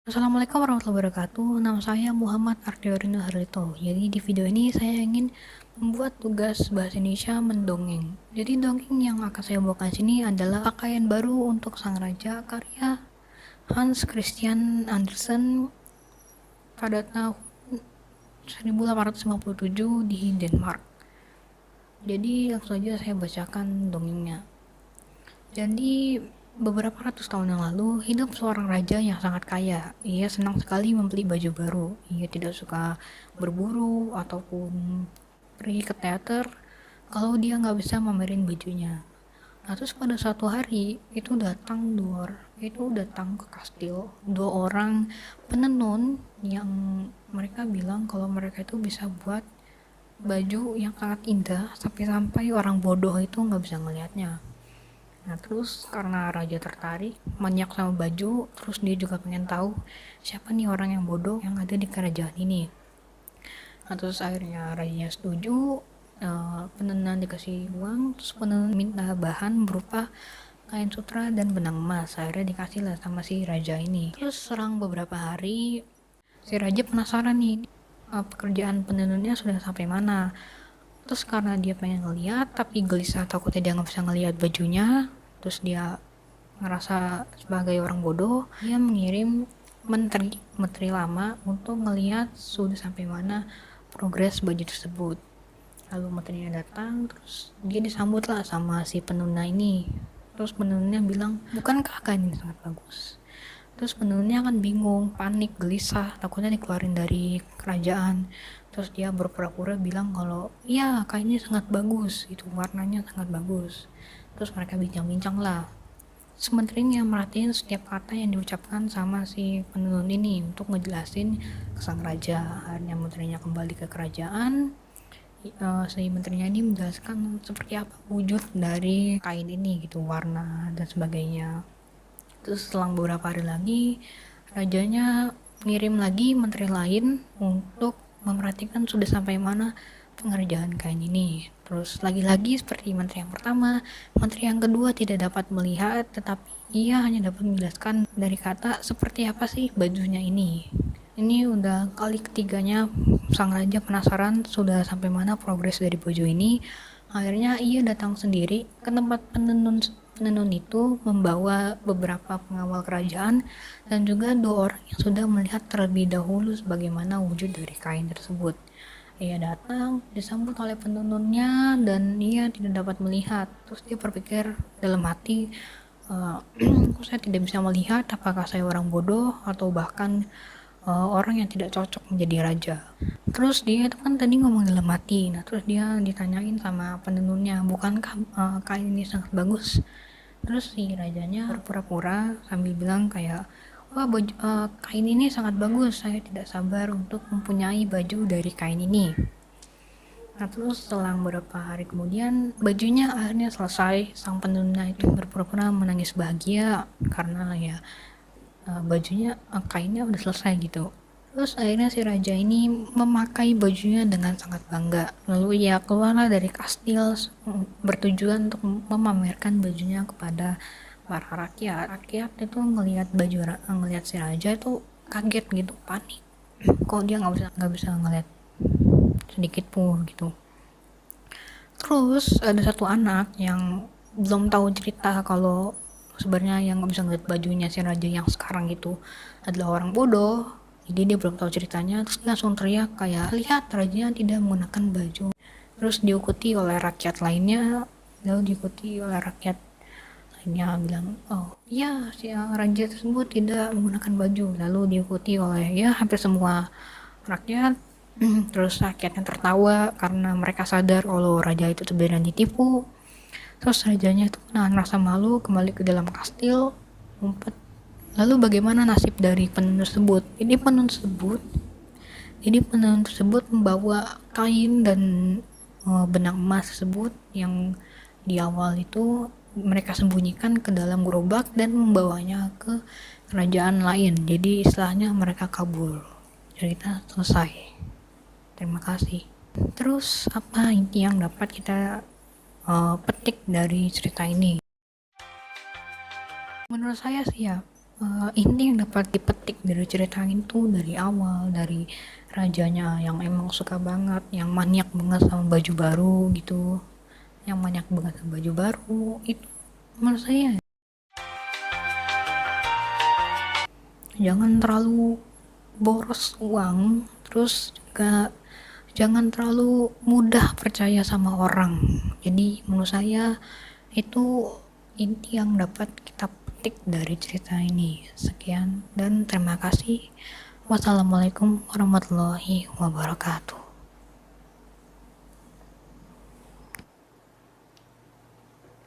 Assalamualaikum warahmatullahi wabarakatuh. Nama saya Muhammad Ardiorino Harlito. Jadi di video ini saya ingin membuat tugas bahasa Indonesia mendongeng. Jadi dongeng yang akan saya bawakan sini adalah Pakaian Baru untuk Sang Raja karya Hans Christian Andersen pada tahun 1857 di Denmark. Jadi langsung saja saya bacakan dongengnya. Jadi beberapa ratus tahun yang lalu, hidup seorang raja yang sangat kaya. Ia senang sekali membeli baju baru. Ia tidak suka berburu ataupun pergi ke teater kalau dia nggak bisa pamerin bajunya. Nah, terus pada suatu hari itu datang ke kastil dua orang penenun yang mereka bilang kalau mereka itu bisa buat baju yang sangat indah sampai orang bodoh itu nggak bisa ngelihatnya. Nah, terus karena raja tertarik banyak sama baju, terus dia juga pengen tahu siapa nih orang yang bodoh yang ada di kerajaan ini. Nah, terus akhirnya rajanya setuju, penenun dikasih uang, terus penenun minta bahan berupa kain sutra dan benang emas. Akhirnya dikasih lah sama si raja ini. Terus serang beberapa hari, si raja penasaran nih, pekerjaan penenunnya sudah sampai mana. Terus karena dia pengen ngeliat tapi gelisah takutnya dia nggak bisa ngeliat bajunya, terus dia ngerasa sebagai orang bodoh, dia mengirim menteri lama untuk ngeliat sudah sampai mana progres baju tersebut. Lalu menterinya datang, terus dia disambut lah sama si penenun ini. Terus penenunnya bilang, bukankah kain ini sangat bagus? Terus penenunnya kan bingung, panik, gelisah, takutnya dikeluarin dari kerajaan. Terus dia berpura-pura bilang kalau iya kainnya sangat bagus, itu warnanya sangat bagus. Terus mereka bincang-bincang lah. Sementernya merhatiin setiap kata yang diucapkan sama si penenun ini untuk ngejelasin ke sang raja. Akhirnya menterinya kembali ke kerajaan. Si menterinya ini menjelaskan seperti apa wujud dari kain ini gitu, warna dan sebagainya. Terus selang beberapa hari lagi, rajanya ngirim lagi menteri lain untuk memperhatikan sudah sampai mana pengerjaan kain ini. Terus lagi-lagi seperti menteri yang pertama, menteri yang kedua tidak dapat melihat, tetapi ia hanya dapat menjelaskan dari kata seperti apa sih bajunya ini. Ini udah kali ketiganya sang raja penasaran sudah sampai mana progres dari baju ini. Akhirnya ia datang sendiri ke tempat penenun itu membawa beberapa pengawal kerajaan dan juga dua orang yang sudah melihat terlebih dahulu bagaimana wujud dari kain tersebut. Ia datang, disambut oleh penenunnya dan ia tidak dapat melihat. Terus dia berpikir dalam hati, saya tidak bisa melihat apakah saya orang bodoh atau bahkan orang yang tidak cocok menjadi raja. Terus dia itu kan tadi ngomong dalam hati. Nah, terus dia ditanyain sama penenunnya, bukankah kain ini sangat bagus? Terus si rajanya berpura-pura sambil bilang kayak, wah kain ini sangat bagus, saya tidak sabar untuk mempunyai baju dari kain ini. Nah, terus selang beberapa hari kemudian bajunya akhirnya selesai. Sang penenunnya itu berpura-pura menangis bahagia karena ya bajunya, kainnya udah selesai gitu. Terus akhirnya si raja ini memakai bajunya dengan sangat bangga. Lalu ia keluarlah dari kastil bertujuan untuk memamerkan bajunya kepada para rakyat. Rakyat itu ngelihat si raja itu kaget gitu, panik. Kok dia nggak bisa ngelihat sedikit pun gitu. Terus ada satu anak yang belum tahu cerita kalau sebenarnya yang nggak bisa ngeliat bajunya si raja yang sekarang itu adalah orang bodoh. Jadi dia belum tahu ceritanya, terus dia langsung teriak kayak, lihat rajanya tidak menggunakan baju. Terus diikuti oleh rakyat lainnya, bilang, oh iya si raja tersebut tidak menggunakan baju. Lalu diikuti oleh ya hampir semua rakyat. Terus rakyatnya tertawa karena mereka sadar kalau raja itu sebenarnya ditipu. Terus rajanya itu menahan rasa malu kembali ke dalam kastil, ngumpet. Lalu bagaimana nasib dari penenun tersebut? Jadi penenun tersebut membawa kain dan benang emas tersebut yang di awal itu mereka sembunyikan ke dalam gerobak dan membawanya ke kerajaan lain. Jadi istilahnya mereka kabur. Cerita selesai. Terima kasih. Terus apa inti yang dapat kita petik dari cerita ini? Menurut saya sih ya, inti yang dapat dipetik dari cerita itu dari awal, dari rajanya yang emang suka banget, yang maniak banget sama baju baru gitu, yang maniak banget sama baju baru itu. Menurut saya jangan terlalu boros uang, terus juga jangan terlalu mudah percaya sama orang. Jadi menurut saya itu inti yang dapat kita petik dari cerita ini. Sekian dan terima kasih. Wassalamualaikum warahmatullahi wabarakatuh.